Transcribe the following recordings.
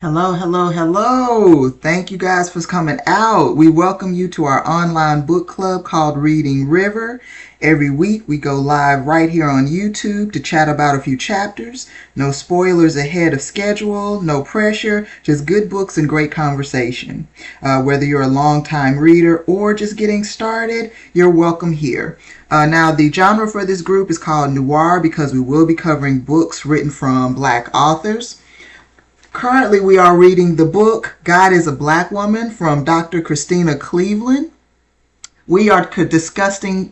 Hello, hello, hello. Thank you guys for coming out. We welcome you to our online book club called Reading River. Every week we go live right here on YouTube to chat about a few chapters. No spoilers ahead of schedule, no pressure, just good books and great conversation. Whether you're a longtime reader or just getting started, you're welcome here. Now, the genre for this group is called Noire because we will be covering books written from Black authors. Currently, we are reading the book God is a Black Woman from Dr. Christina Cleveland. We are discussing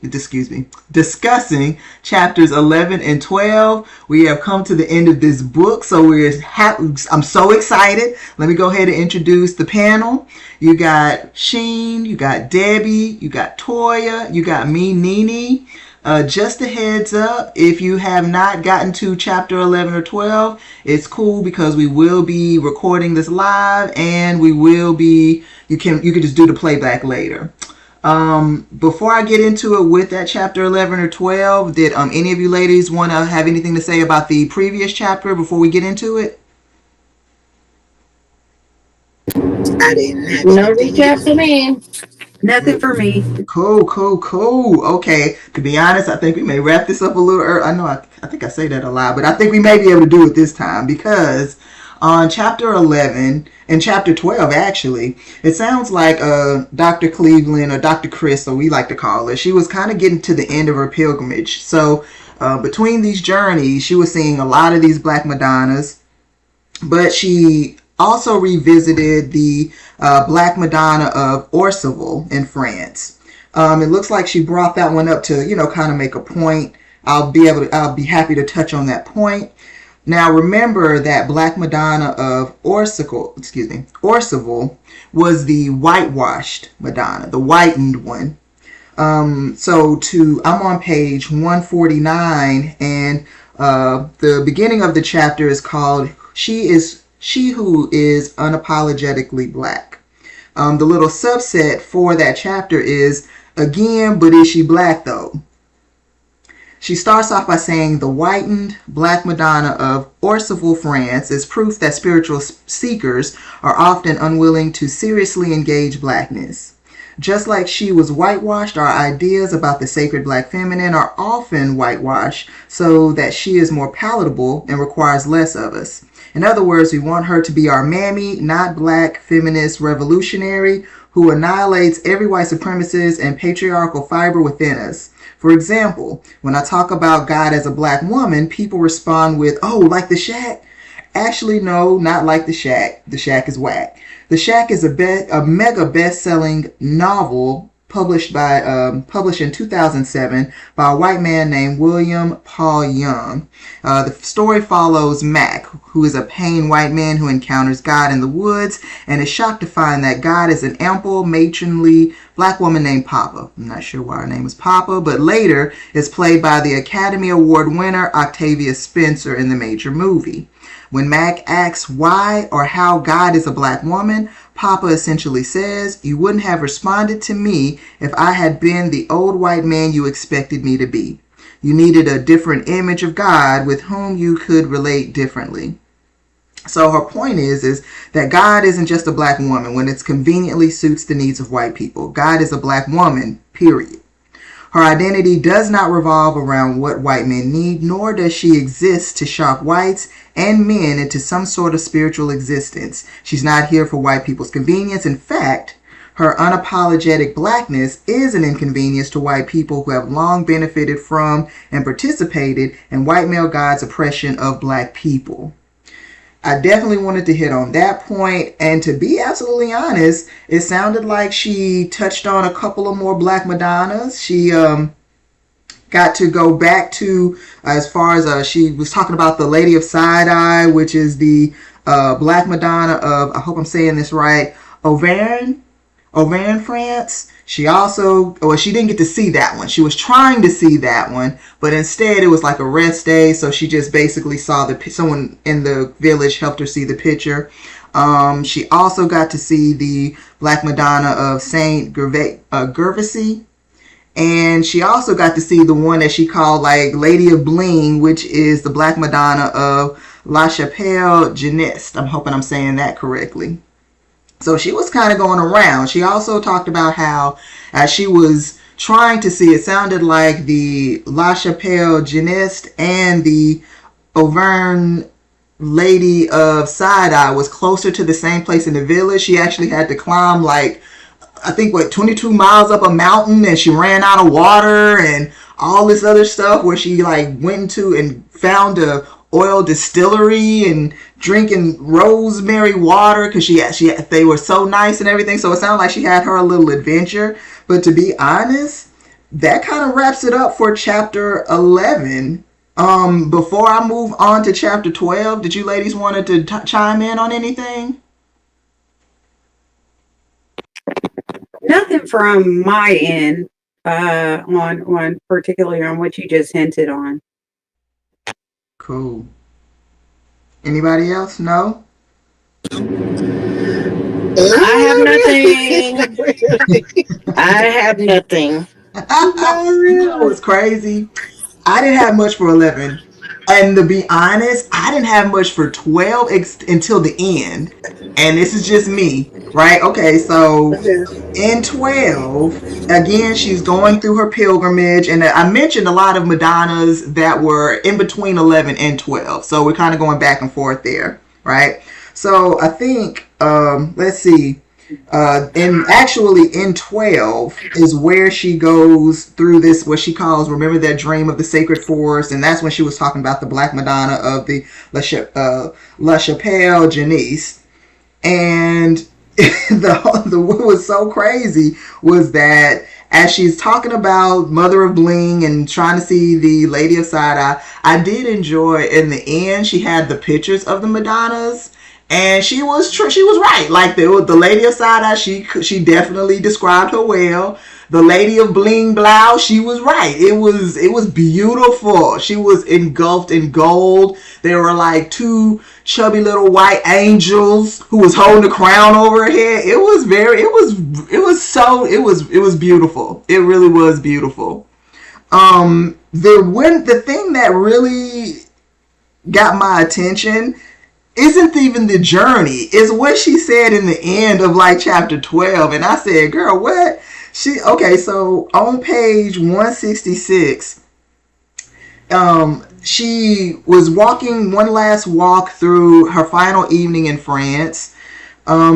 chapters 11 and 12. We have come to the end of this book, so I'm so excited. Let me go ahead and introduce the panel. You got Sheen, you got Debbie, you got Toya, you got me, Nene. Just a heads up, if you have not gotten to chapter 11 or 12, it's cool because we will be recording this live and you can just do the playback later. Before I get into it with that chapter 11 or 12, did any of you ladies want to have anything to say about the previous chapter before we get into it? I didn't have no recap for me. nothing for me. Cool. Okay, to be honest, I think we may wrap this up a little early. I know I think I say that a lot, but I think we may be able to do it this time because on chapter 11 and chapter 12, actually, it sounds like Dr. Cleveland or Dr. Chris, so we like to call her, she was kind of getting to the end of her pilgrimage. So between these journeys, she was seeing a lot of these Black Madonnas, but she also revisited the Black Madonna of Orcival in France. It looks like she brought that one up to, kind of make a point. I'll be happy to touch on that point. Now remember that Black Madonna of Orcival was the whitewashed Madonna, the whitened one. I'm on page 149, and the beginning of the chapter is called She Who Is Unapologetically Black. The little subset for that chapter is, again, but is she black though? She starts off by saying the whitened Black Madonna of Orcival, France is proof that spiritual seekers are often unwilling to seriously engage blackness. Just like she was whitewashed, our ideas about the sacred Black feminine are often whitewashed so that she is more palatable and requires less of us. In other words, we want her to be our mammy, not Black feminist revolutionary who annihilates every white supremacist and patriarchal fiber within us. For example, when I talk about God as a Black woman, people respond with, "Oh, like the Shack?" Actually, no, not like the Shack. The Shack is whack. The Shack is a mega best-selling novel published in 2007 by a white man named William Paul Young. The story follows Mac, who is a paying white man who encounters God in the woods and is shocked to find that God is an ample, matronly Black woman named Papa. I'm not sure why her name is Papa, but later is played by the Academy Award winner Octavia Spencer in the major movie. When Mac asks why or how God is a Black woman, Papa essentially says, "You wouldn't have responded to me if I had been the old white man you expected me to be. You needed a different image of God with whom you could relate differently." So her point is that God isn't just a Black woman when it conveniently suits the needs of white people. God is a Black woman, period. Her identity does not revolve around what white men need, nor does she exist to shock whites and men into some sort of spiritual existence. She's not here for white people's convenience. In fact, her unapologetic blackness is an inconvenience to white people who have long benefited from and participated in white male God's oppression of Black people. I definitely wanted to hit on that point, and to be absolutely honest, it sounded like she touched on a couple of more Black Madonnas. She got to go back to as far as she was talking about the Lady of Side-Eye, which is the Black Madonna of, I hope I'm saying this right, Auvergne, France. She didn't get to see that one. She was trying to see that one, but instead it was like a rest day, so she just basically saw someone in the village helped her see the picture. She also got to see the Black Madonna of Saint Gervasy. And she also got to see the one that she called like Lady of Bling, which is the Black Madonna of La Chapelle Geneste. I'm hoping I'm saying that correctly. So she was kind of going around. She also talked about how, as she was trying to see, it sounded like the La Chapelle Geneste and the Auvergne Lady of Side-Eye was closer to the same place in the village. She actually had to climb like, I think, 22 miles up a mountain, and she ran out of water and all this other stuff, where she like went into and found a oil distillery and drinking rosemary water because they were so nice and everything. So it sounded like she had her a little adventure. But to be honest, that kind of wraps it up for chapter 11. Before I move on to chapter 12, did you ladies wanted to chime in on anything? Nothing from my end, on particularly on what you just hinted on. Cool. Anybody else? No? I have nothing. I have nothing. That was crazy. I didn't have much for 11. And to be honest, I didn't have much for 12 until the end. And this is just me, right? Okay, so in 12, again, she's going through her pilgrimage. And I mentioned a lot of Madonnas that were in between 11 and 12. So we're kind of going back and forth there, right? So I think, let's see. In 12 is where she goes through this, what she calls, remember that dream of the sacred forest, and that's when she was talking about the Black Madonna of the La Chapelle Geneste. And what was so crazy was that as she's talking about Mother of Bling and trying to see the Lady of Side-Eye, I did enjoy in the end she had the pictures of the Madonnas. And she was right. Like the Lady of Side-Eye, she definitely described her well. The Lady of Bling Blow, she was right. It was beautiful. She was engulfed in gold. There were like two chubby little white angels who was holding a crown over her head. It was beautiful. It really was beautiful. The thing that really got my attention isn't even the journey. It's what she said in the end of like chapter 12. And I said, girl, what? So on page 166, she was walking one last walk through her final evening in France.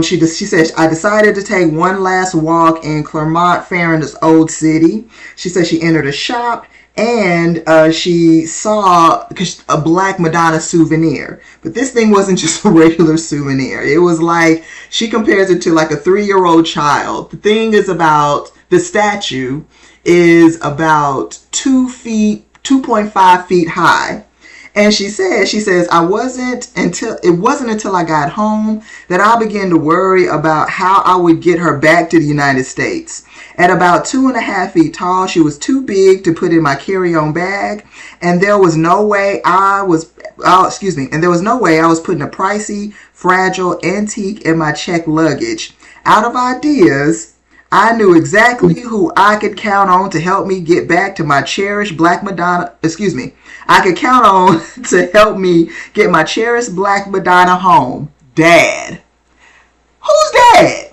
She said, I decided to take one last walk in Clermont-Ferrand's old city. She said she entered a shop and she saw a Black Madonna souvenir. But this thing wasn't just a regular souvenir. It was like, she compares it to like a 3-year-old child. The statue is about 2.5 feet high. And she says, it wasn't until I got home that I began to worry about how I would get her back to the United States. At about 2.5 feet tall, she was too big to put in my carry-on bag, and there was no way I was putting a pricey, fragile antique in my checked luggage. Out of ideas, I knew exactly who I could count on to help me get back to my cherished Black Madonna. I could count on to help me get my cherished Black Madonna home. Dad. Who's dad?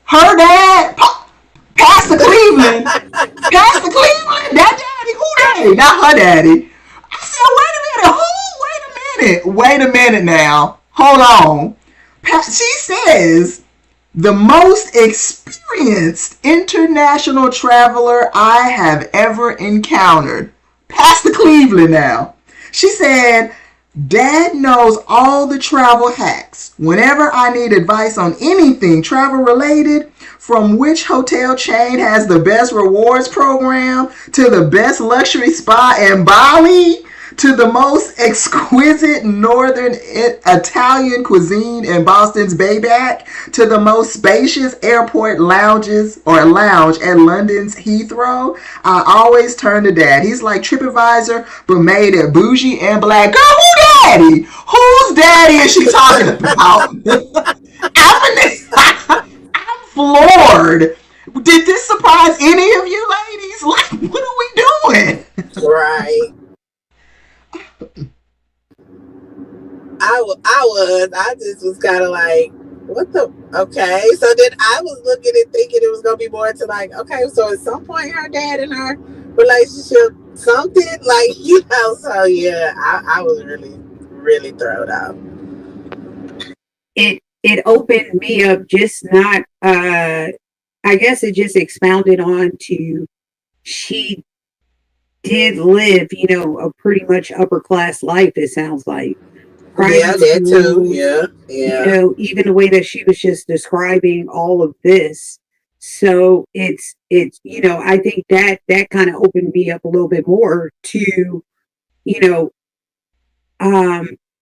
Her dad? Pastor Cleveland? Pastor Cleveland? That daddy? Who daddy? Not her daddy. I said, wait a minute now. Hold on. She says, the most experienced international traveler I have ever encountered. Pastor Cleveland now. She said, Dad knows all the travel hacks. Whenever I need advice on anything travel related, from which hotel chain has the best rewards program, to the best luxury spa in Bali, to the most exquisite northern Italian cuisine in Boston's Bayback, to the most spacious airport lounge at London's Heathrow, I always turn to Dad. He's like TripAdvisor, but made it bougie and black. Girl, who daddy? Whose daddy is she talking about? I'm floored. Did this surprise any of you ladies? Like, what are we doing? Right. I just was kind of like, what the, okay. So then I was looking and thinking it was going to be more to like, okay, so at some point her dad and her relationship, something like, so yeah, I was really thrown out. It opened me up, just not, I guess it just expounded on to, she did live, a pretty much upper class life, it sounds like. Yeah, that too. Yeah. Even the way that she was just describing all of this. So it's I think that kind of opened me up a little bit more to,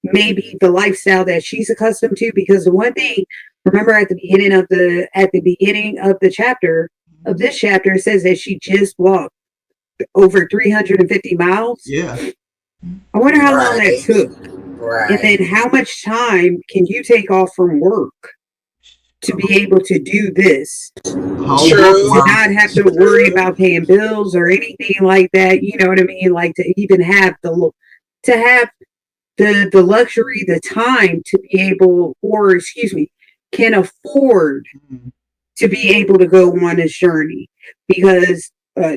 maybe the lifestyle that she's accustomed to. Because the one thing, remember at the beginning of the chapter of this chapter, it says that she just walked over 350 miles. Yeah. I wonder how long that took. Right. And then how much time can you take off from work to be able to do this? To not have to worry about paying bills or anything like that. You know what I mean? Like to even have the luxury, the time to be able, or can afford to be able to go on this journey. Because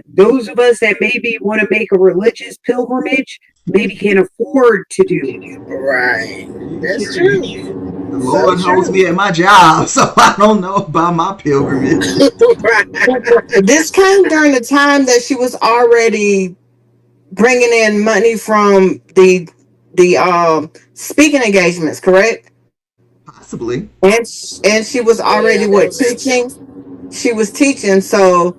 those of us that maybe want to make a religious pilgrimage maybe can't afford to do it. Right. That's true. The Lord holds me at my job, so I don't know about my pilgrimage. This came during the time that she was already bringing in money from the speaking engagements, correct? Possibly. And she was already teaching? She was teaching, so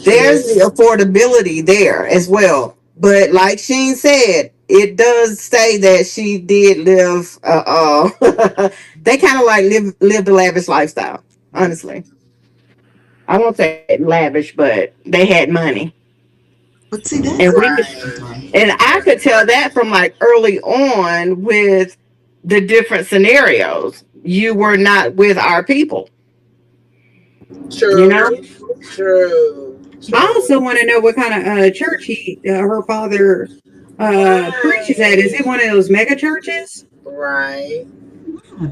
there's the affordability there as well. But like Sheen said, it does say that she did live they kind of like lived a lavish lifestyle, honestly. I won't say lavish, but they had money. But see, that's and I could tell that from like early on with the different scenarios. You were not with our people. True. True. I also want to know what kind of church her father preaches at. Is it one of those mega churches? Right.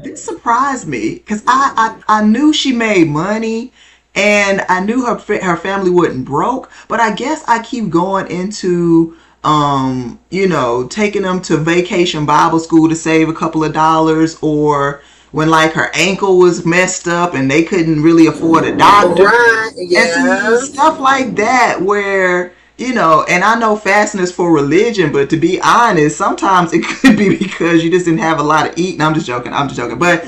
This surprised me because I knew she made money and I knew her family wasn't broke, but I guess I keep going into taking them to vacation Bible school to save a couple of dollars, or when like her ankle was messed up and they couldn't really afford a doctor. Right. Yeah. And stuff like that where, and I know fasting is for religion, but to be honest, sometimes it could be because you just didn't have a lot to eat. And I'm just joking. But,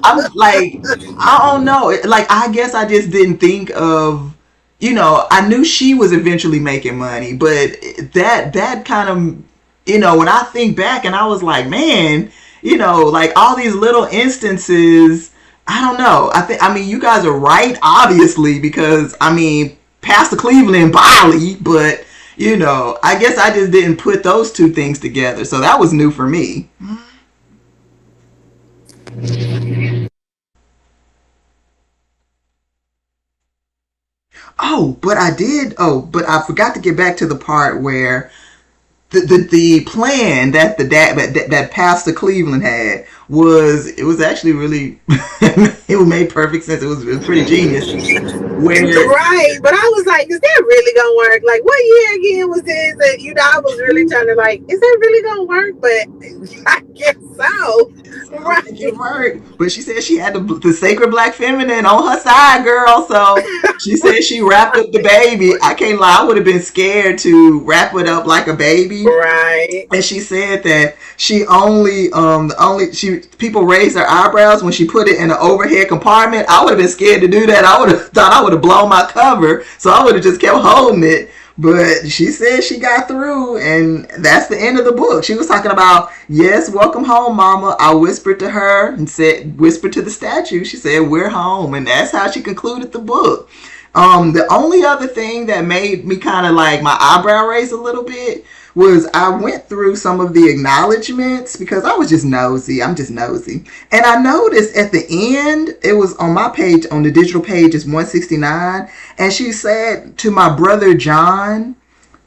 I'm like, I don't know. Like, I guess I just didn't think of, I knew she was eventually making money, but that kind of, when I think back and I was like, man, like all these little instances, I don't know. I mean, you guys are right, obviously, because, Pastor Cleveland in Bali, but, I guess I just didn't put those two things together. So that was new for me. But I forgot to get back to the part where the plan that that Pastor Cleveland had was actually really it made perfect sense. It was pretty genius. Right, but I was like, is that really gonna work? Like, what year again was this? And I was really trying to like, is that really gonna work? But I guess so. Right. It worked. But she said she had the sacred black feminine on her side, girl. So she said she wrapped up the baby. I can't lie, I would have been scared to wrap it up like a baby. Right. And she said that she people raised their eyebrows when she put it in an overhead compartment. I would have been scared to do that. I would have thought I would have blown my cover. So I would have just kept holding it. But she said she got through, and that's the end of the book. She was talking about, yes, welcome home, mama. I whispered to her and whispered to the statue. She said, we're home. And that's how she concluded the book. The only other thing that made me kind of like my eyebrow raise a little bit was I went through some of the acknowledgments because I was just nosy. I'm just nosy. And I noticed at the end, it was on my page, on the digital page, is 169. And she said, to my brother John,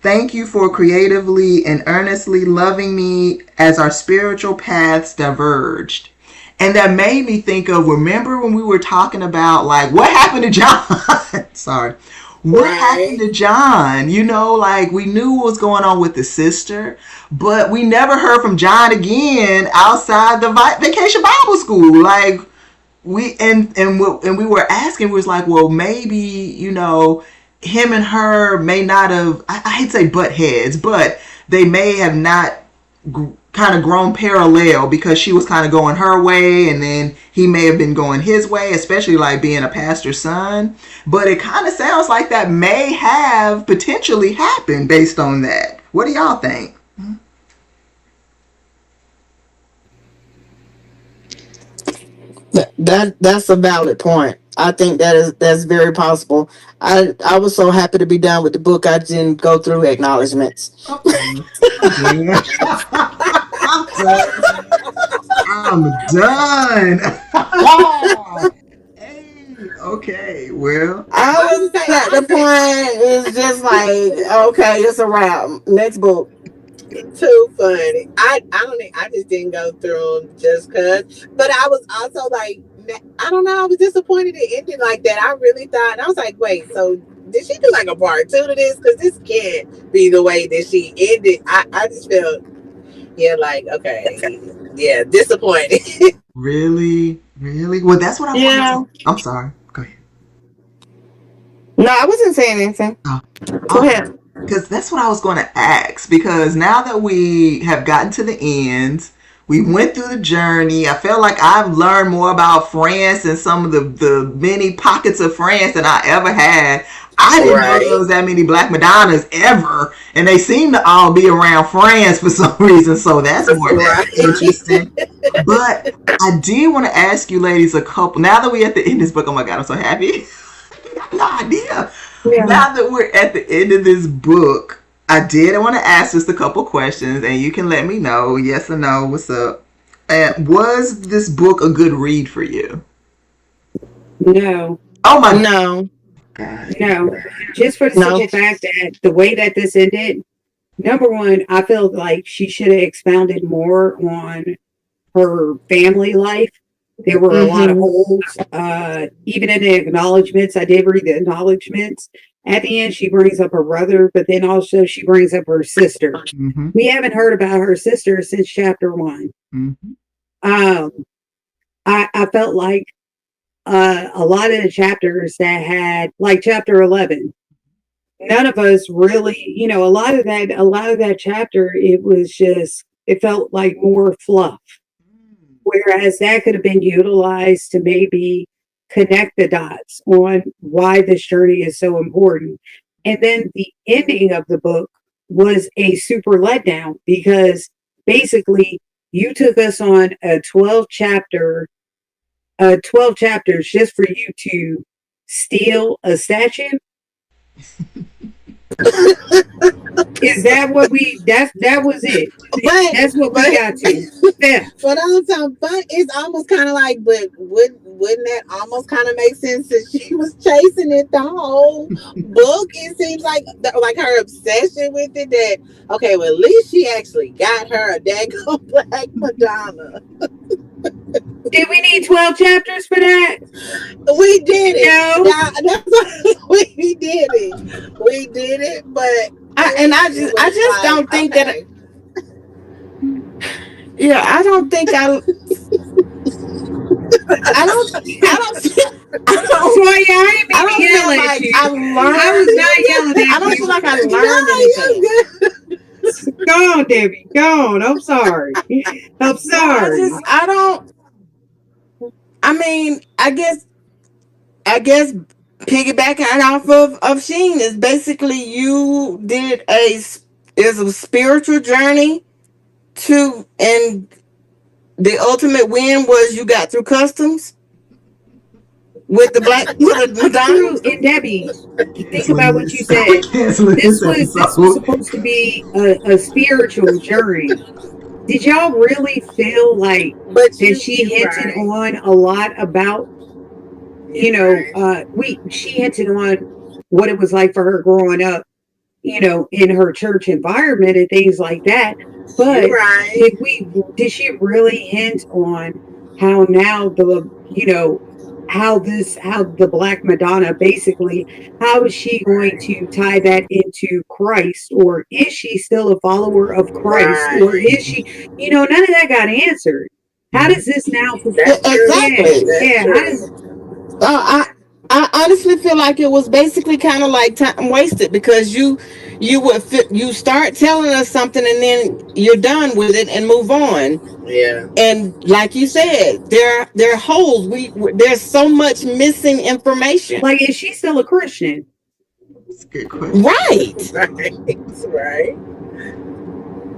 thank you for creatively and earnestly loving me as our spiritual paths diverged. And that made me think of, remember when we were talking about, like, what happened to John? Sorry. What happened to John? You know, like, we knew what was going on with the sister, but we never heard from John again outside the Vacation Bible School. Like, we were asking, we was like, well, maybe, you know, him and her may not have, I hate to say butt heads, but they may have not kind of grown parallel, because she was kind of going her way and then he may have been going his way, especially like being a pastor's son. But it kind of sounds like that may have potentially happened based on that. What do y'all think? That's a valid point. I think that's very possible. I was so happy to be done with the book. I didn't go through acknowledgments. I'm done. Hey, okay, well, I was at the point. It's just like, okay, it's a wrap. Next book. Too funny. I just didn't go through them just cause. But I was also like, I don't know. I was disappointed it ended like that. I really thought, I was like, wait, so did she do like a part two to this? Because this can't be the way that she ended. I just felt, yeah, like, okay, yeah, disappointed. really? Well, that's what I wanted to. I'm sorry. Go ahead. No, I wasn't saying anything. Go ahead. Because that's what I was going to ask. Because now that we have gotten to the end, we went through the journey. I feel like I've learned more about France and some of the many pockets of France than I ever had. I didn't know there was that many Black Madonnas ever. And they seem to all be around France for some reason. So that's more interesting. But I did want to ask you ladies a couple. Now that we're at the end of this book, oh my God, I'm so happy. I have no idea. Yeah. Now that we're at the end of this book, I did want to ask just a couple questions, and you can let me know, yes or no, what's up. And was this book a good read for you? No. Oh my no. God. No. Just for the simple fact that the way that this ended, number one, I feel like she should have expounded more on her family life. There were a lot of holes. Even in the acknowledgments, I did read the acknowledgments. At the end, she brings up her brother, but then also she brings up her sister. Mm-hmm. We haven't heard about her sister since chapter 1. Mm-hmm. I felt like a lot of the chapters that had, like chapter 11, none of us really, you know, a lot of that chapter, it felt like more fluff. Whereas that could have been utilized to maybe connect the dots on why this journey is so important. And then the ending of the book was a super letdown, because basically you took us on a 12 chapters just for you to steal a statue. Is that what that was it? That's what we got to. Yeah. But it's almost kind of like, but wouldn't that almost kind of make sense that she was chasing it the whole book? It seems like her obsession with it, that, okay, well, at least she actually got her a daggone Black Madonna. Did we need 12 chapters for that? We did it. No. We did it. We did it, but I just don't think that. Yeah, I don't think I don't. Sorry, I ain't mean to yell at you. I was not yelling at you. I don't feel like I learned anything. Go on, Debbie. Go on. I'm sorry. I guess piggybacking off of Sheen is basically you did a spiritual journey and the ultimate win was you got through customs. with the black with the Madonna. True, and Debbie, think Canceling about what this. you said. We're canceling This this was episode. supposed to be a spiritual journey. Did y'all really feel like But that she hinted right. on a lot about, you know, she hinted on what it was like for her growing up, you know, in her church environment and things like that. But right. did she really hint on how now how the Black Madonna basically, how is she going to tie that into Christ? Or is she still a follower of Christ? Right. Or is she, none of that got answered. How does this now That's true. Exactly. Yeah. That's How does, I honestly feel like it was basically kind of like time wasted, because you start telling us something and then you're done with it and move on. Yeah. And like you said, there are holes. There's so much missing information. like, is she still a Christian? That's a good question. Right. Right.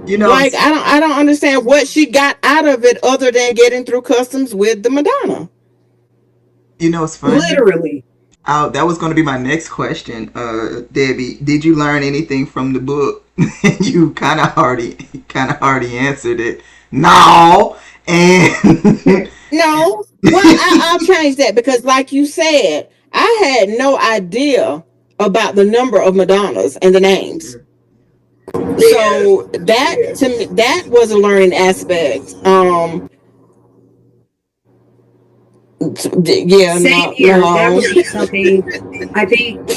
Like I don't understand what she got out of it other than getting through customs with the Madonna. It's funny. Literally. That was going to be my next question, Debbie. Did you learn anything from the book? You kind of already answered it. No, and no. Well, I'll change that, because, like you said, I had no idea about the number of Madonnas and the names. So that to me, that was a learning aspect. Same here. That would be something. I think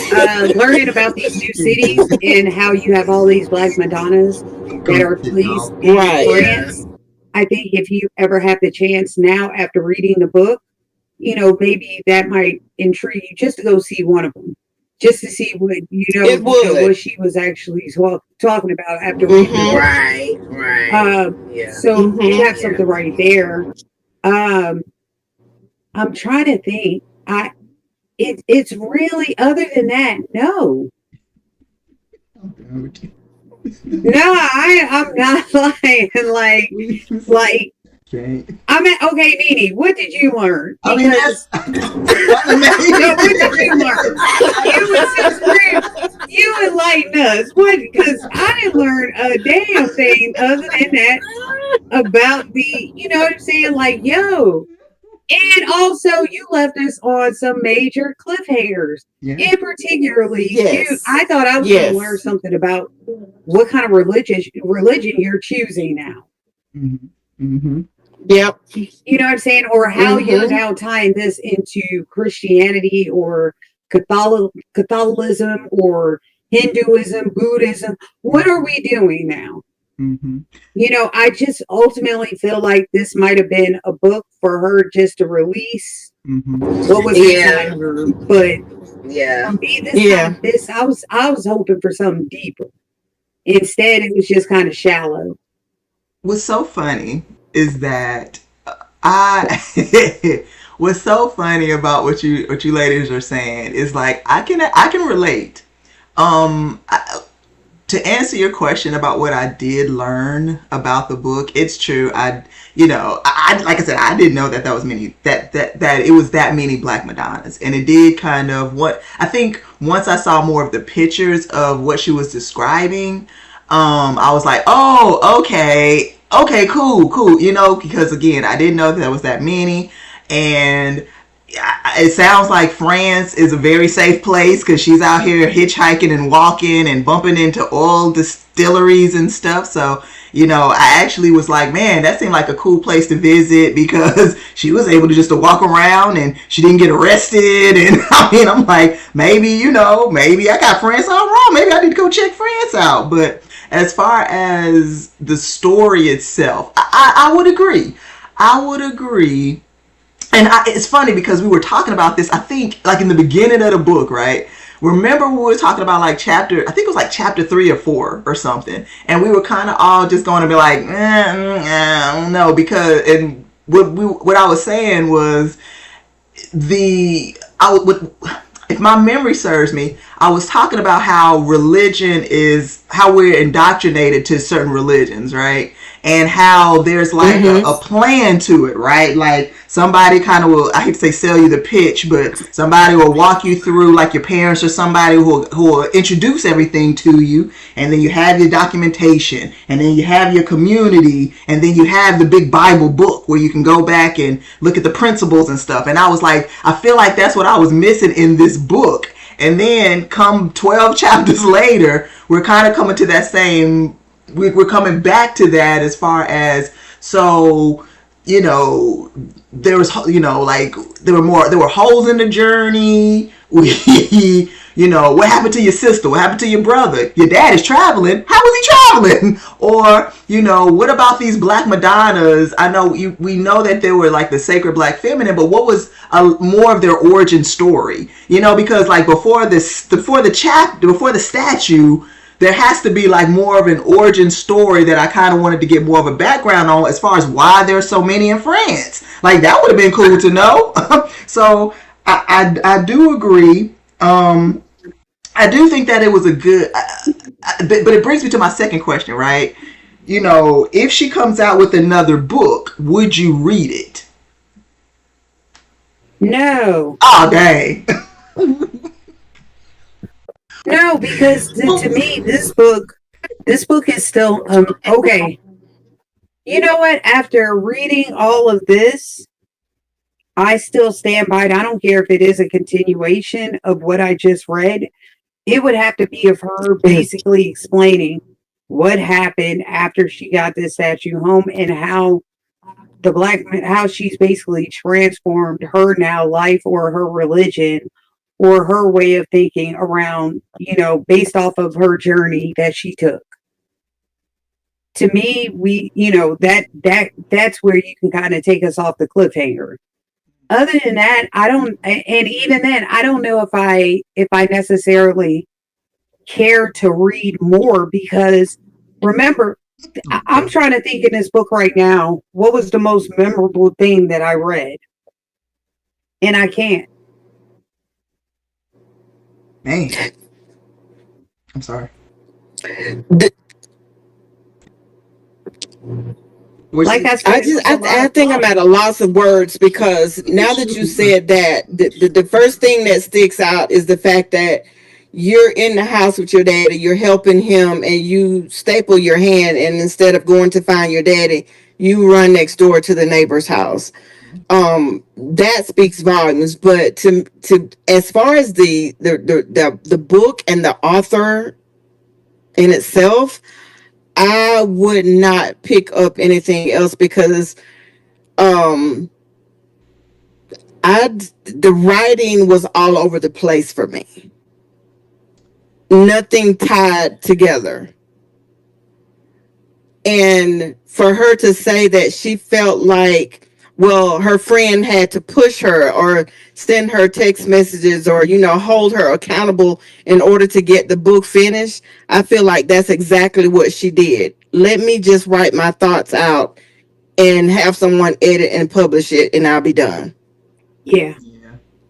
learning about these new cities and how you have all these Black Madonnas that are placed in France. I think if you ever have the chance now, after reading the book, maybe that might intrigue you just to go see one of them, just to see what what she was actually talking about after reading the book. Right. So you have something right there. I'm trying to think. It's really, other than that, no. No, I'm not lying. Like. Okay, Nene, what did you learn? I mean, that's. What did you learn? You enlighten us. What? Because I didn't learn a damn thing other than that about the. You know what I'm saying? Like, yo. And also, you left us on some major cliffhangers. Yeah. And particularly, I thought I was going to learn something about what kind of religion you're choosing now. Mm-hmm. Yep. You know what I'm saying? Or how you're now tying this into Christianity or Catholicism or Hinduism, Buddhism. What are we doing now? Mm-hmm. I just ultimately feel like this might have been a book for her just to release what was inside her. But for me, this I was hoping for something deeper. Instead, it was just kind of shallow. What's so funny is that what's so funny about what you ladies are saying is, like, I can relate. To answer your question about what I did learn about the book, it's true. I like I said, I didn't know that was many, that it was that many Black Madonnas. And it did kind of, what I think, once I saw more of the pictures of what she was describing, I was like, oh, okay, cool. Because again, I didn't know that there was that many. And it sounds like France is a very safe place, because she's out here hitchhiking and walking and bumping into oil distilleries and stuff. So, I actually was like, man, that seemed like a cool place to visit, because she was able to just to walk around and she didn't get arrested. And I mean, I'm like, maybe I got France all wrong. Maybe I need to go check France out. But as far as the story itself, I would agree. And it's funny because we were talking about this, I think, like in the beginning of the book, right? Remember we were talking about I think it was like chapter 3 or 4 or something. And we were kind of all just going to be like, I don't know. Because, and what I was saying was if my memory serves me, I was talking about how religion is, how we're indoctrinated to certain religions, right? And how there's like a plan to it, right? Like somebody kind of will, I hate to say sell you the pitch, but somebody will walk you through, like your parents or somebody who will introduce everything to you, and then you have your documentation, and then you have your community, and then you have the big Bible book where you can go back and look at the principles and stuff. And I was like, I feel like that's what I was missing in this book. And then come 12 chapters later, we're kind of coming to that same, we're coming back to that as far as, so, you know, there was, you know, like there were holes in the journey. We, you know, what happened to your sister? What happened to your brother? Your dad is traveling. How was he traveling? Or, you know, what about these Black Madonnas? I know we know that they were like the sacred Black feminine, but what was more of their origin story? You know, because like before the statue, there has to be like more of an origin story that I kind of wanted to get more of a background on, as far as why there's so many in France. Like that would have been cool to know. So I do agree. I do think that it was a good, but it brings me to my second question, right? You know, if she comes out with another book, would you read it? No. Oh, dang. No, because to me, this book is still okay. You know what? After reading all of this, I still stand by it. I don't care if it is a continuation of what I just read. It would have to be of her basically explaining what happened after she got this statue home, and how how she's basically transformed her now life, or her religion, or her way of thinking around, you know, based off of her journey that she took. To me, you know, that's where you can kind of take us off the cliffhanger. Other than that, I don't, and even then, I don't know if I necessarily care to read more, because remember, I'm trying to think in this book right now, what was the most memorable thing that I read? And I can't. Man. I'm sorry. Like I said, I think I'm at a loss of words, because now that you said that, the first thing that sticks out is the fact that you're in the house with your daddy, you're helping him, and you staple your hand, and instead of going to find your daddy, you run next door to the neighbor's house. That speaks volumes. But to as far as the book and the author in itself, I would not pick up anything else, because the writing was all over the place for me. Nothing tied together. And for her to say that she felt like, well, her friend had to push her or send her text messages, or, you know, hold her accountable in order to get the book finished, I feel like that's exactly what she did. Let me just write my thoughts out and have someone edit and publish it, and I'll be done. Yeah.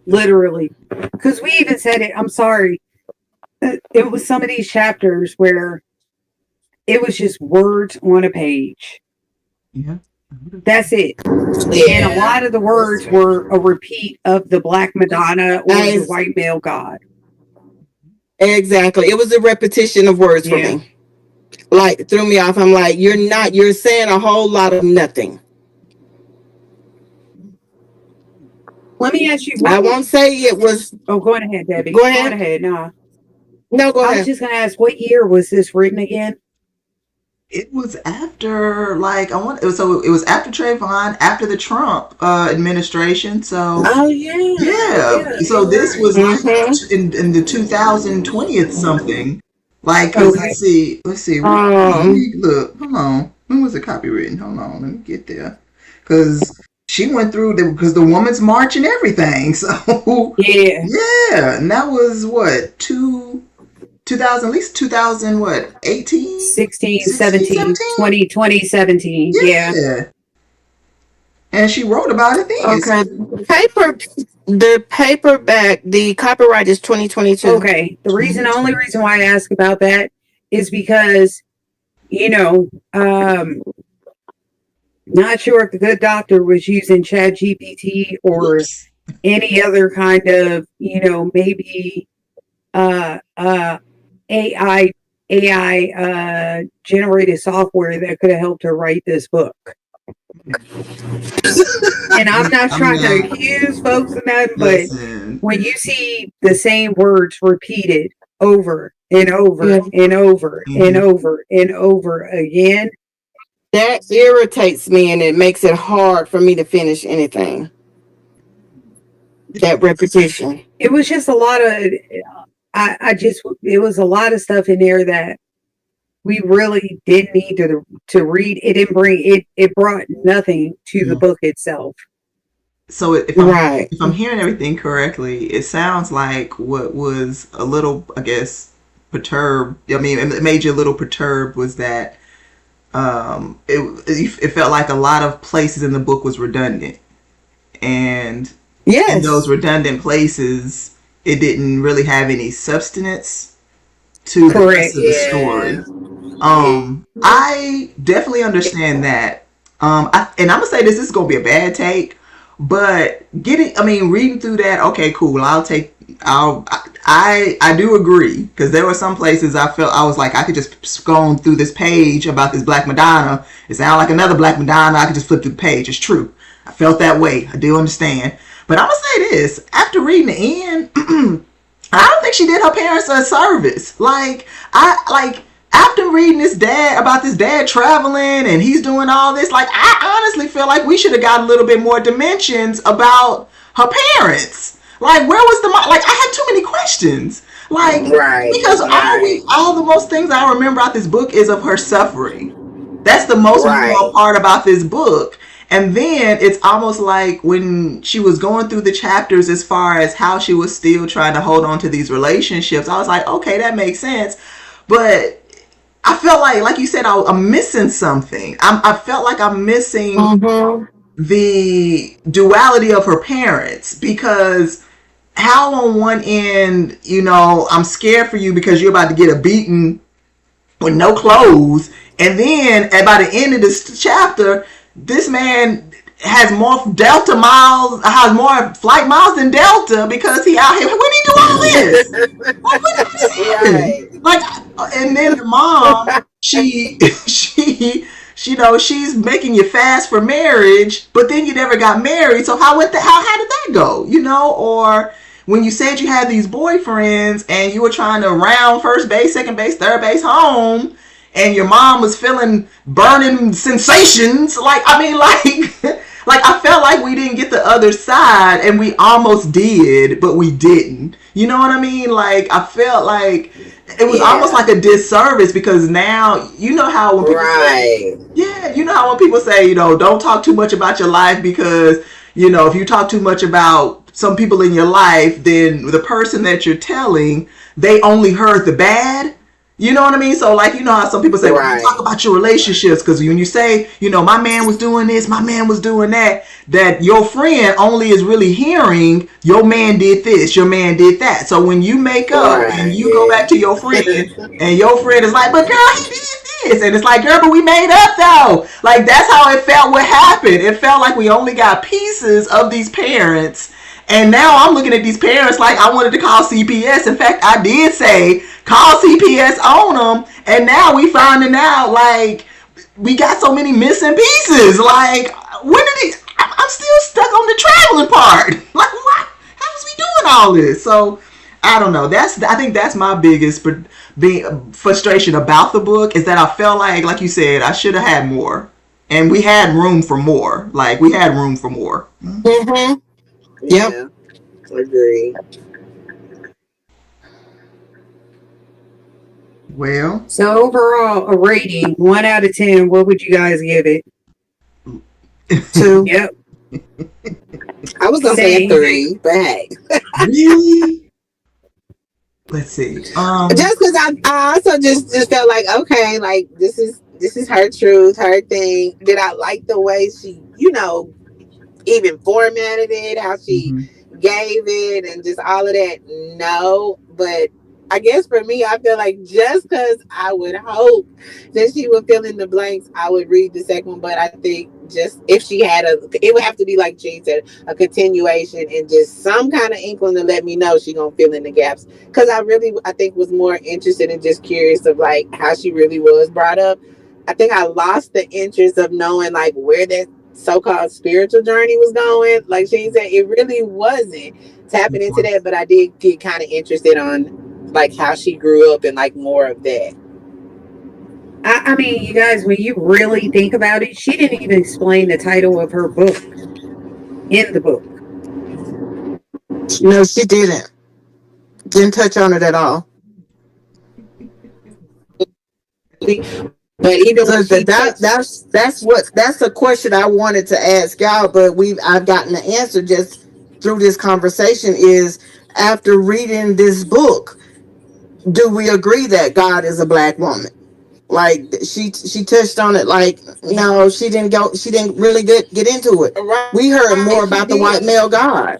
Literally. Because we even said it, I'm sorry. It was some of these chapters where it was just words on a page. Yeah. That's it. Yeah. And a lot of the words were a repeat of the Black Madonna or the white male god. Exactly. It was a repetition of words for me. Like, it threw me off. I'm like, you're saying a whole lot of nothing. Let me ask you. I won't say it was. Oh, go ahead, Debbie. Go ahead. No, go ahead. I was just going to ask, what year was this written again? It was after, like, it was after Trayvon, after the Trump administration. So, oh yeah. So this was in the 2020 something. Like, let's see. Look, hold on. When was the copywritten? Hold on, let me get there. Because she went through because the Women's March and everything. So yeah, and that was what 2000, at least 2000, what, 18? 16, 17, 20, 17. Yeah. And she wrote about it then. Okay. The paperback, the copyright is 2022. Okay. The only reason why I ask about that is because, you know, Not sure if the good doctor was using Chat GPT or Whoops. any other kind of, maybe uh, uh, AI generated software that could have helped her write this book. And I'm not I'm trying to not. accuse folks of that, but Listen. when you see the same words repeated over and over Yeah. and over and Mhm. over and over again, That irritates me, and it makes it hard for me to finish anything. That repetition. it was just a lot of. It was a lot of stuff in there that we really didn't need to read. It didn't bring it. It brought nothing to the Mhm. book itself. So Right. if I'm hearing everything correctly, it sounds like what was a little, I guess, perturbed. I mean, it made you a little perturbed was that it felt like a lot of places in the book was redundant, and in those Yes. redundant places, it didn't really have any substance to the rest Correct. of the Yeah. story. Yeah. I definitely understand that. And I'm gonna say this is gonna be a bad take, but reading through that, okay, cool. I do agree because there were some places I felt I was like I could just scroll through this page about this Black Madonna. It sounded like another Black Madonna. I could just flip through the page. It's true. I felt that way. I do understand. But I'm gonna say this: after reading the end, I don't think she did her parents a service. After reading this dad traveling and he's doing all this, like I honestly feel like we should have got a little bit more dimensions about her parents. Like where was the like I had too many questions. Like Right. because Right. all the most things I remember about this book is of her suffering. That's the most memorable Right. part about this book. And then it's almost like when she was going through the chapters as far as how she was still trying to hold on to these relationships, I was like, okay, that makes sense. But I felt like you said, I'm missing something. I felt like I'm missing Mm-hmm. the duality of her parents because how on one end, I'm scared for you because you're about to get a beating with no clothes, and then by the end of this chapter, this man has more Delta miles, has more flight miles than Delta because he out here. When did he do all this? Like, when did this Right. happen? Like, and then the mom, she's making you fast for marriage, but then you never got married. So how did that go? Or when you said you had these boyfriends and you were trying to round first base, second base, third base home, and your mom was feeling burning sensations, like like I felt like we didn't get the other side, and we almost did, but we didn't. You know what I mean? Like I felt like it was almost Yeah. like a disservice because now you know how when people say, Right. yeah, you know how when people say, don't talk too much about your life because if you talk too much about some people in your life, then the person that you're telling, they only heard the bad. You know what I mean? So, like, you know how some people say, well, don't talk Right. about your relationships because when you say, my man was doing this, my man was doing that, that your friend only is really hearing your man did this, your man did that. So when you make up and Right. you go Yeah. back to your friend and your friend is like, but girl, he did this. And it's like, girl, but we made up though. Like, that's how it felt what happened. It felt like we only got pieces of these parents. And now I'm looking at these parents like I wanted to call CPS. In fact, I did say call CPS on them. And now we finding out like we got so many missing pieces. Like when did he? I'm still stuck on the traveling part. Like what? How was we doing all this? So I don't know. I think that's my biggest frustration about the book is that I felt like you said, I should have had more, and we had room for more. Like we had room for more. Mm-hmm. Yep. Yeah. Agree. Well, So overall, a rating 1 out of 10. What would you guys give it? 2. Yep. I was gonna say a Same. 3, but hey. really? Let's see. Just because I also just felt like, okay, like this is her truth, her thing. Did I like the way she, even formatted it, how she mhm. gave it, and just all of that? No, but I guess for me, I feel like just because I would hope that she would fill in the blanks, I would read the second one. But I think just if she had it would have to be like Gene said, a continuation and just some kind of inkling to let me know she gonna fill in the gaps. Because I think was more interested and just curious of like how she really was brought up. I think I lost the interest of knowing like where that so-called spiritual journey was going. Like Gene said, it really wasn't tapping into that, but I did get kind of interested on like how she grew up and like more of that. I mean, you guys, when you really think about it, she didn't even explain the title of her book in the book. No, she didn't. Didn't touch on it at all. But even so that's a question I wanted to ask y'all, but I've gotten the answer just through this conversation. Is after reading this book, do we agree that God is a black woman? Like she touched on it. Like no, she didn't really get into it. Right. We heard more about the white male God.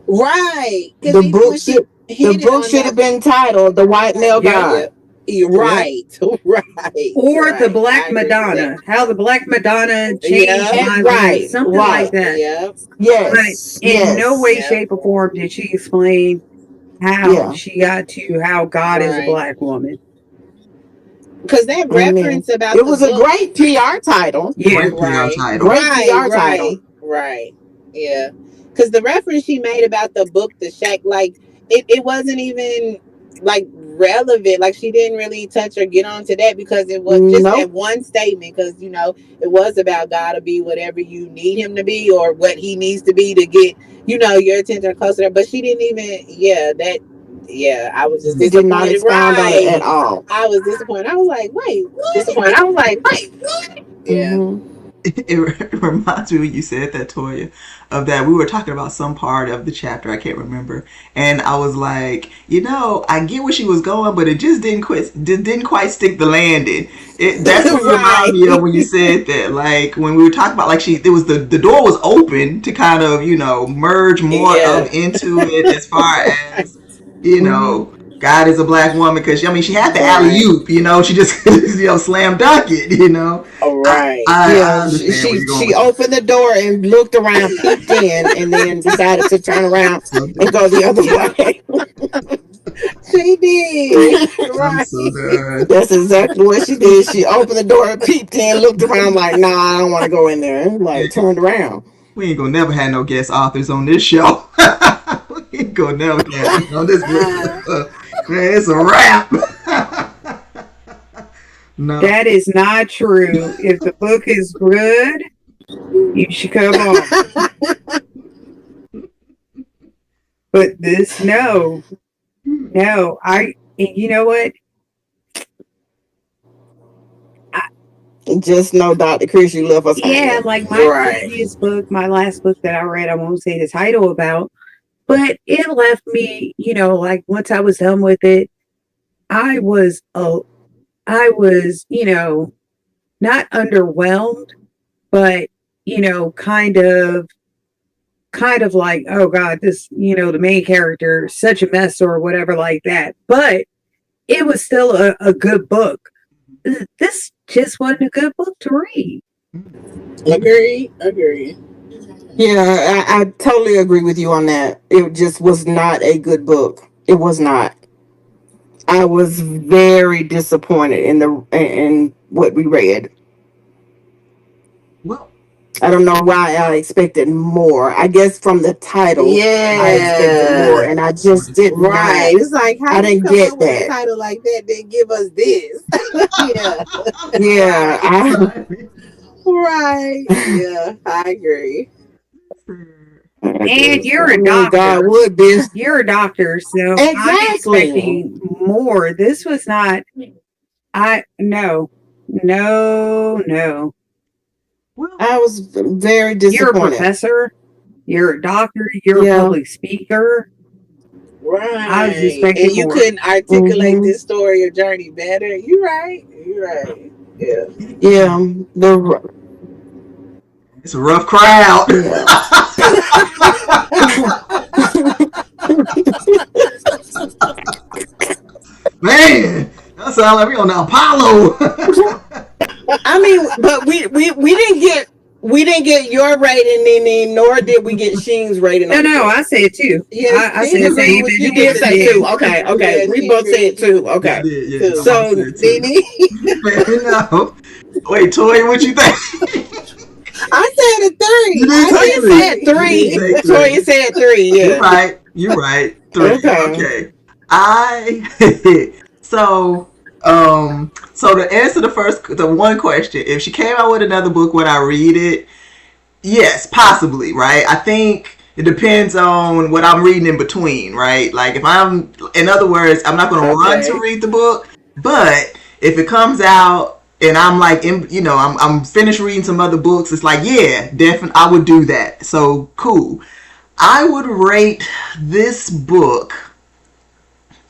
Right. The book should have been titled "The White Male God." Right. Or the Black Madonna. How the Black Madonna changed my life. Something like that. Yep. Yes. But in no way, shape, or form did she explain how she got to how God is a black woman. Because that reference about it was a great PR title. Yeah. Great PR title. Right. Yeah. Because the reference she made about the book, The Shack, like it wasn't even like relevant. Like she didn't really touch or get onto that because it was just that one statement. Because it was about God to be whatever you need him to be or what he needs to be to get your attention closer. But she didn't even I was just disappointed. Did not expound on it at all. I was disappointed. I was like, wait, what? Yeah. Mm-hmm. It reminds me when you said that, Toya, of that we were talking about some part of the chapter, I can't remember, and I was like, I get where she was going, but it just didn't quite stick the landing. That's what reminded me of when you said that, like when we were talking about like the door was open to kind of merge more into it as far as God is a black woman, because she had the alley-oop, she just slam dunk it, All right. She opened the door and looked around, peeked in, and then decided to turn around and go the other way. She did. Right. So that's exactly what she did. She opened the door, peeked in, looked around like, nah, I don't want to go in there. Like, turned around. We ain't gonna never have no guest authors on this show. We ain't gonna never get on this. Man, it's a wrap. No. That is not true. If the book is good, you should come on. But this, no, you know what? Just know, Dr. Chris, you left us. Yeah, like my previous book, my last book that I read, I won't say the title about, but it left me, like once I was done with it, I was, not underwhelmed, but, kind of like, oh God, this, the main character, such a mess or whatever like that. But it was still a good book. This just wasn't a good book to read. Agree. Yeah, I totally agree with you on that. It just was not a good book. It was not. I was very disappointed in what we read. Well, I don't know why I expected more. I guess from the title, I expected more, and I just didn't. Right, it's like how I didn't come get up with that a title like that. Then give us this. Right. Yeah, I agree. And you're a doctor. God would be. You're a doctor, so exactly. I'm expecting more. This was not. No. I was very disappointed. You're a professor. You're a doctor. You're a public speaker. Right. I was expecting and you more. couldn't articulate this story or journey better. You're right. Yeah. Yeah. It's a rough crowd. Man, that sounds like we on the Apollo. I mean, but we didn't didn't get your rating, Nene, nor did we get Sheen's rating. No, I said 2. Yes, I said the same as You did say 2. Okay. Yeah, We she both agreed. said 2. Okay. I did, yeah. So- My So, mom said too. Nene, Fair enough. Wait, Toy, what you think? I said a 3. You did I say Toya three. said You did 3. say three. Toya said 3, You're yeah. right. You're right. 3. Okay. So to answer the one question, if she came out with another book, would I read it? Yes, possibly, right? I think it depends on what I'm reading in between, right? Like if in other words, I'm not going to run to read the book, but if it comes out and I'm like, I'm finished reading some other books, it's like, yeah, definitely, I would do that. So cool. I would rate this book.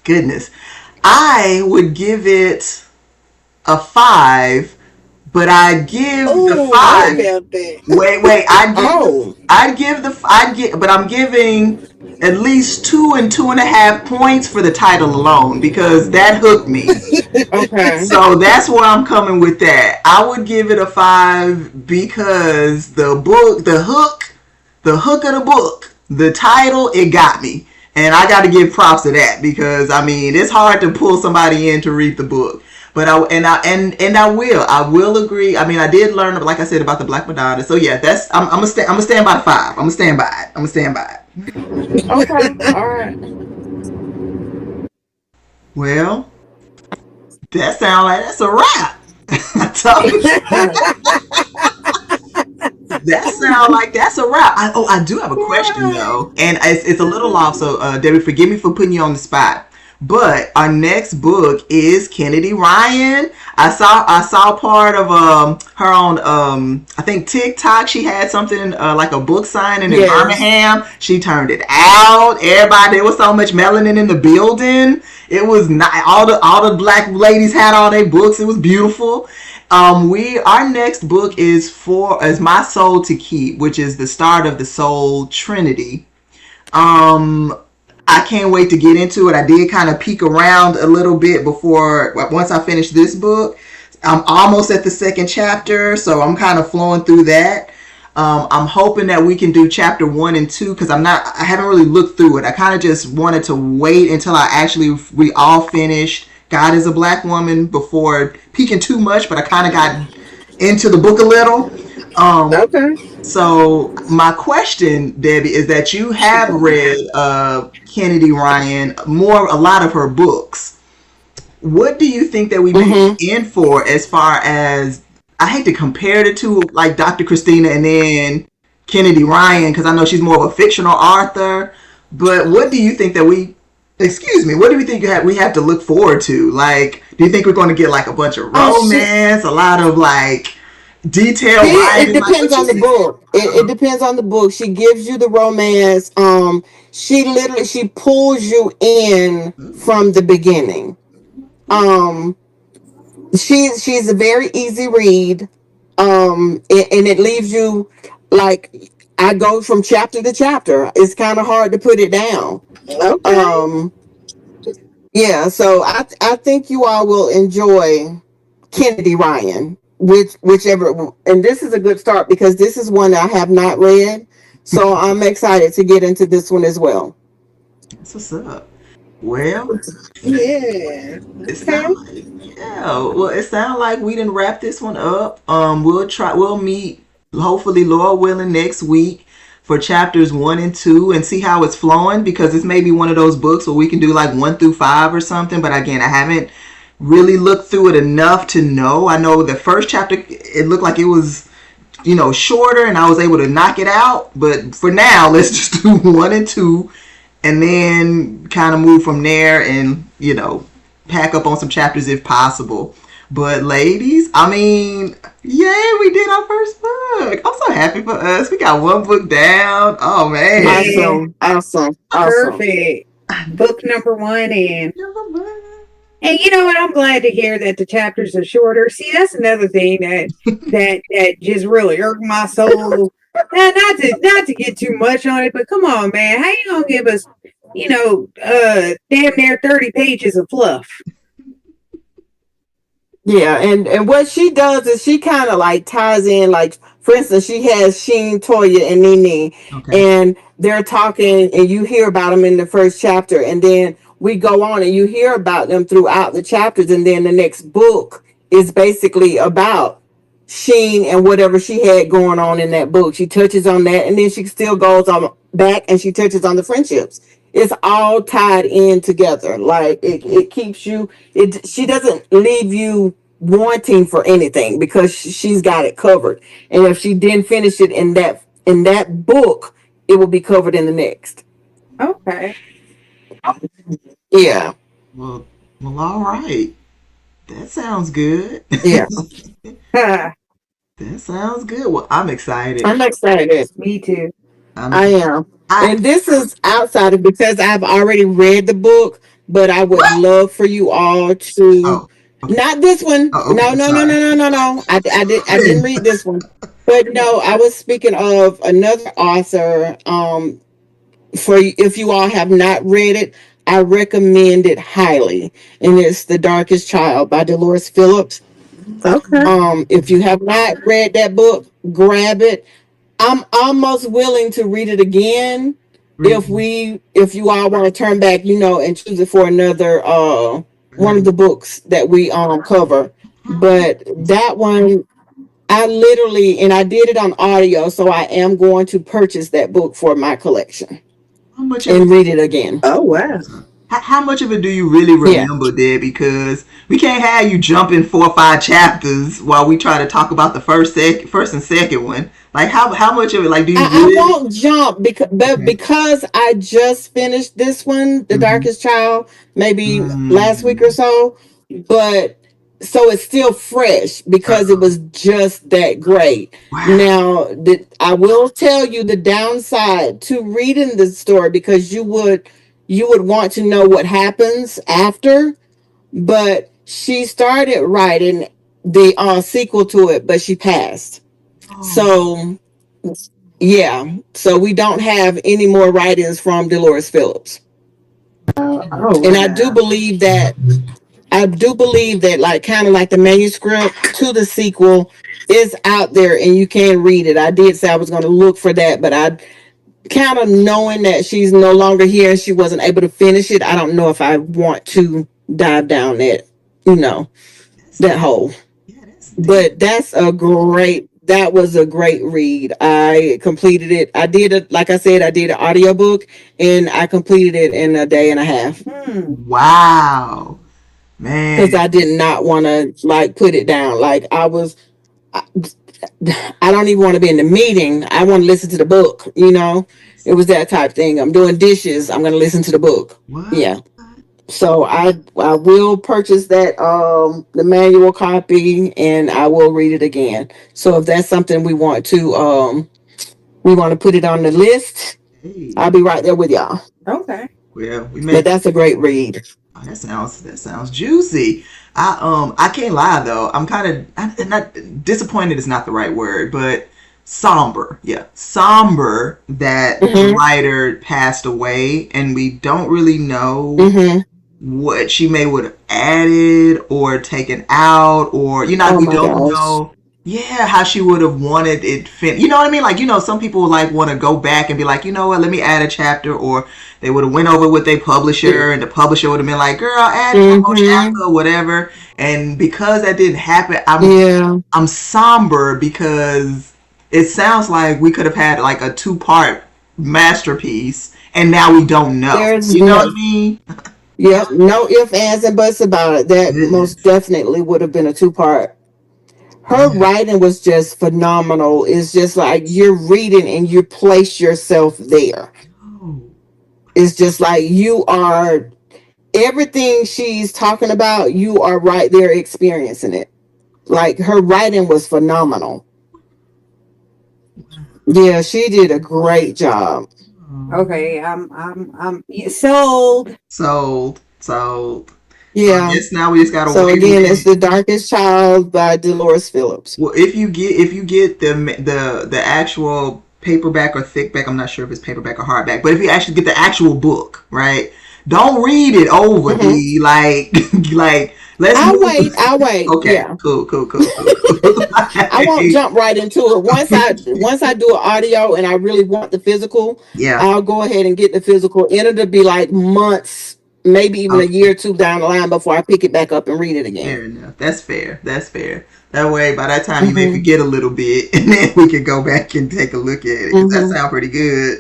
Goodness, I would give it a 5, but I'd give the 5. Wait, but I'm giving at least 2 and 2.5 points for the title alone because that hooked me. Okay. So that's where I'm coming with that. I would give it a 5 because the hook of the book, the title, it got me. And I got to give props to that because I mean it's hard to pull somebody in to read the book. But I will agree. I mean, I did learn, like I said, about the Black Madonna. So yeah, I'm gonna stand by the 5. I'm gonna stand by it. Okay. All right. Well, that sounds like that's a wrap. I told you. That sounds like that's a wrap. I do have a question though, and it's a little off. So Debbie, forgive me for putting you on the spot. But our next book is Kennedy Ryan. I saw part of her on I think TikTok. She had something like a book signing in Birmingham. She turned it out. Everybody, there was so much melanin in the building. It was not all the black ladies had all their books. It was beautiful. Our next book is My Soul to Keep, which is the start of the Soul Trinity. I can't wait to get into it. I did kind of peek around a little bit once I finished this book. I'm almost at the 2nd chapter, so I'm kind of flowing through that. I'm hoping that we can do chapter 1 and 2 because I haven't really looked through it. I kind of just wanted to wait until we all finished God is a Black Woman before peeking too much, but I kind of got into the book a little. Okay. So my question, Debbie, is that you have read Kennedy Ryan, a lot of her books. What do you think that we may be in for as far as, I hate to compare the two, like Dr. Christina and then Kennedy Ryan, because I know she's more of a fictional author, but what do you think that what do we think we have to look forward to? Like, do you think we're going to get like a bunch of romance, a lot of like detail writing? It depends on the book. It depends on the book. She gives you the romance. She pulls you in from the beginning. She's a very easy read. And it leaves you like, I go from chapter to chapter. It's kind of hard to put it down. Okay. Yeah, so I think you all will enjoy Kennedy Ryan, whichever, and this is a good start because this is one I have not read, so I'm excited to get into this one as well. That's what's up. Well, Yeah. it sounds like we didn't wrap this one up. We'll meet hopefully Lord willing next week for chapters 1 and 2 and see how it's flowing, because this may be one of those books where we can do like 1 through 5 or something. But again, I haven't really looked through it enough to know. I know the first chapter, it looked like it was, shorter and I was able to knock it out. But for now, let's just do 1 and 2 and then kind of move from there and, pack up on some chapters if possible. But ladies, I mean, yay, we did our first book. I'm so happy for us. We got 1 book down. Oh, man. Awesome. Perfect. Book number 1 in. And you know what? I'm glad to hear that the chapters are shorter. See, that's another thing that just really irked my soul. Not to get too much on it, but come on, man. How you gonna give us, damn near 30 pages of fluff? Yeah, and what she does is she kind of like ties in like for instance, she has Sheen, Toya, and Nene, Okay. and they're talking, and you hear about them in the first chapter, and then we go on and you hear about them throughout the chapters, and then the next book is basically about Sheen and whatever she had going on in that book. She touches on that, and then she still goes on back and she touches on the friendships. It's all tied in together. Like it keeps you. It she doesn't leave you wanting for anything because she's got it covered. And if she didn't finish it in that book, it will be covered in the next. Okay. Yeah, Well, well, all right. That sounds good. yeah. That sounds good. Well, I'm excited. I'm excited. Me too. I'm I excited. am. I And this is outside of because I've already read the book, but I would what? love for you all to Oh, okay. not this one. Oh, No, okay. no, no, Sorry. no, no, no, no. I didn't read this one. But no, I was speaking of another author. For if you all have not read it, I recommend it highly. And it's The Darkest Child by Dolores Phillips. Okay. If you have not read that book, grab it. I'm almost willing to read it again Really? if you all want to turn back, and choose it for another one of the books that we cover. How much? But that one I literally and I did it on audio, so I am going to purchase that book for my collection How much of it? and read it again. Oh wow. How much of it do you really Yeah. remember, there? Because we can't have you jumping 4 or 5 chapters while we try to talk about the first and second one. Like how much of it? Like, do you I really? won't jump Okay. because I just finished this one, The Mm-hmm. Darkest Child, maybe last week or Mm. so. But so it's still fresh because it Uh-huh. was just that great. Wow. Now, I will tell you the downside to reading the story because you would want to know what happens after. But she started writing the sequel to it, but she passed. Oh. So yeah, so we don't have any more writings from Dolores Phillips. Oh And wow. I do believe that like kind of like the manuscript to the sequel is out there and you can read it. I did say I was going to look for that, but I kind of knowing that she's no longer here and she wasn't able to finish it, I don't know if I want to dive down you know, That's that deep. hole. Yeah, that's deep. But that was a great read. I completed it. I did it, like I said, I did an audiobook and I completed it in a day and a half Hmm. Wow, because man. I did not want to like put it down. Like I, I don't even want to be in the meeting. I want to listen to the book, you know? It was that type thing. I'm doing dishes. I'm going to listen to the book. What? Yeah. So I will purchase that the manual copy and I will read it again. So if that's something we want to put it on the list, Hey. I'll be right there with y'all. Okay. Well, we But may. that's a great read. Oh, that sounds juicy. I can't lie though. I'm kind of not disappointed is not the right word, but somber. Yeah, somber that the Mhm. writer passed away, and we don't really know Mhm. what she may would have added or taken out, or Oh we my don't gosh. know. Yeah, how she would have wanted it fit. You know what I mean? Like, some people like want to go back and be like, you know what, let me add a chapter, or they would have went over with their publisher, and the publisher would have been like, girl, add one more Mhm. chapter or whatever. And because that didn't happen, Yeah. I'm somber because it sounds like we could have had like a 2-part masterpiece, and now we don't know. There's You know what no I mean? Yep, no ifs, ands, and buts about it. That most Goodness. definitely would have been a two-part. Her Yeah. writing was just phenomenal. It's just like you're reading and you place yourself there. Oh, It's just like you are everything she's talking about, you are right there experiencing it. Like her writing was phenomenal. Yeah, she did a great job. wow. Okay. I'm sold. Sold. So I Yeah. guess now we just gotta So wait a again, it's minute. The Darkest Child by Dolores Phillips. Well, if you get the actual paperback or thickback, I'm not sure if it's paperback or hardback, but if you actually get the actual book, right? Don't read it over, Mhm. D. Like let's I'll move. wait. I'll wait. Okay, Yeah. cool. I won't jump right into it. Once I do an audio and I really want the physical, Yeah. I'll go ahead and get the physical. And it'll be like months, maybe even a Okay. year or two down the line before I pick it back up and read it again. Fair enough. That's fair. That's fair. That way, by that time, you may Mhm. forget a little bit, and then we can go back and take a look at it. Cause that Mhm. sounds pretty good.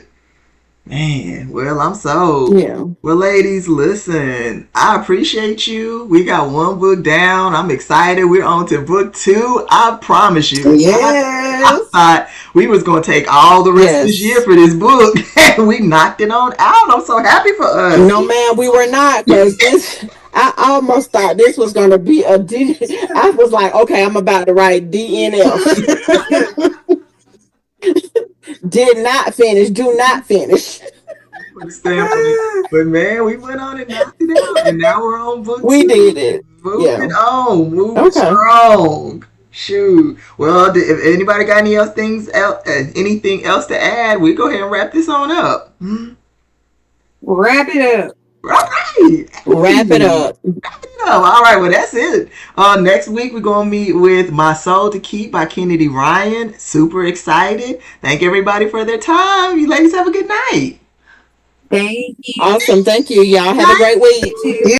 Man, well, I'm sold. Yeah. Well, ladies, listen, I appreciate you. We got one book down. I'm excited. We're on to book 2. I promise you. I Yes. thought we was going to take all the rest of this year Yes. for this book, and we knocked it on out. I'm so happy for us. No, man, we were not, because this. I almost thought this was gonna be a D. I was like, okay, I'm about to write DNF. Did not finish. Do not finish. Put a stamp on it. But man, we went on and knocked it out, and now we're on book We 2. did it. Moving Yeah. on, moving Okay. strong. Shoot. Well, if anybody got anything else to add, we go ahead and wrap this on up. Wrap it up. All right. Wrap it up. All right, well, that's it. Next week, we're going to meet with My Soul to Keep by Kennedy Ryan. Super excited. Thank everybody for their time. You ladies have a good night. Thank you. Awesome. Thank you, y'all. Have a great week. You too.